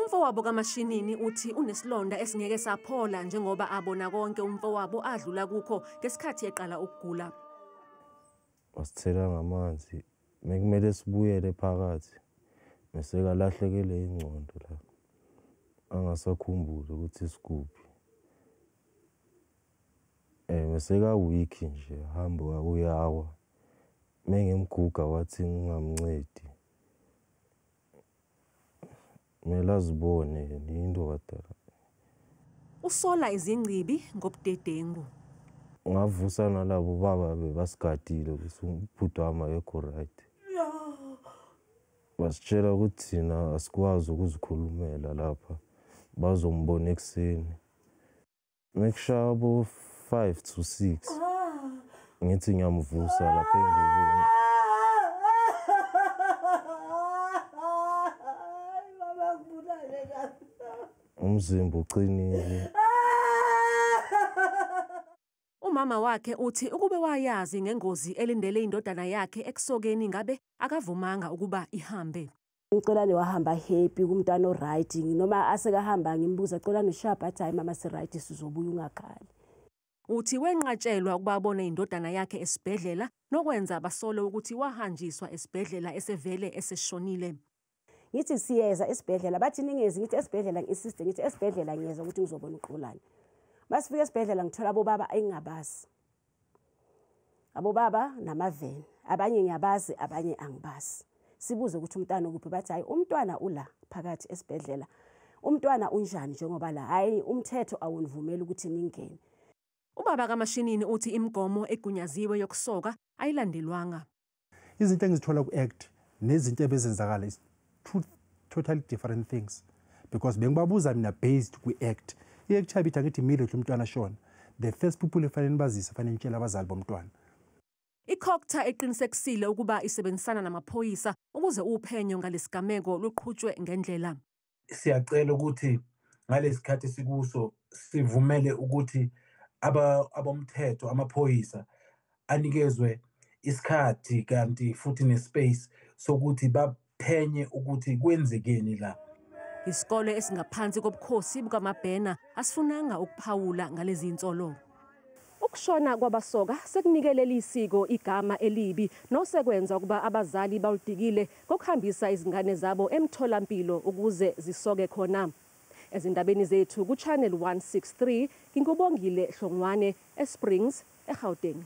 Umfowabo kaMashinini uthi unesilonda esingeke saphola njengoba abona konke umfowabo adlula kukho ngesikhathi eqala ukugula. Wasithela ngamanzi, mekumele sibuyele phakathi. Bese kalahlekele ingcondo la. Angasakhumbuli ukuthi sikuphi. Bese ka week nje hamba uyawa. Mengemguga wathi ngingamncedi. Mela zibone into wadala. Usola izingcibi ngobudedengu. Ngavusa nalabo baba bebasigadile ukuthi ubhuti wami ekho right. Basitshela ukuthi thina asikwazi ukuzikhulumela lapha. Bazombona ekseni. Mekushabo 5 to 6. Ngithi ngiyamvusa lapha engubeni. Umzimba uqinile. Umama wakhe uthi ukube wayazi ngengozi elindele indodana yakhe ekusokeni ngabe akavumanga ukuba ihambe. Ngicela wahamba happy kumntwana oright noma asekahamba ngimbuza cela noshaba athi hayi mama si right sizobuya ungakhali. Uthi wenqatshelwa ukuba abone indodana yakhe esibhedlela nokwenza basole ukuthi wahanjiswa esibhedlela esevele eseshonile. Ngithi siyeza esibhedlela bathi ningezi ngithi esibhedlela ngisiste ngithi esibhedlela ngiyeza ukuthi ngizobona uQolani. Masifika esibhedlela ngithola abobaba engingabazi. Abobaba namaveni abanye ngiyabazi abanye angibazi. Sibuze ukuthi umntwana ukuphi bathi hayi umntwana ula phakathi esibhedlela. Umntwana unjani njengoba la hayi umthetho awunivumeli ukuthi ningene. Ubaba kaMashinini uthi imigomo egunyaziwe yokusoka ayilandelwanga. Izinto engizithola ku-act nezinto ebezenzakala is two totally different things because bengibabuza mina based ku-act. I-act yabithi angithi immediately umntwana shona. The first people efanele bazise fanele ngitshela abazali bomntwana. ICOGTA eqinisekisile ukuba isebenzisana namaphoyisa ukuze uphenyo ngalesigameko luqhutshwe ngendlela. Siyacela ukuthi ngalesikhathi sikuso sivumele ukuthi abomthetho amaphoyisa anikezwe isikhathi kanti futhi nespace sokuthi baphenye ukuthi kwenzekeni la. Isikole esingaphansi kobukhosi bukaMabhena asifunanga ukuphawula ngalezi insolo. Ukushona kwabasoka sekunikele isiko igama elibi nosekwenza ukuba abazali bawudikile kokuhambisa izingane zabo emtholampilo ukuze zisoke khona. Ezindabeni zethu ku Channel 163 ngingubongile Hlongwane eSprings eGauteng.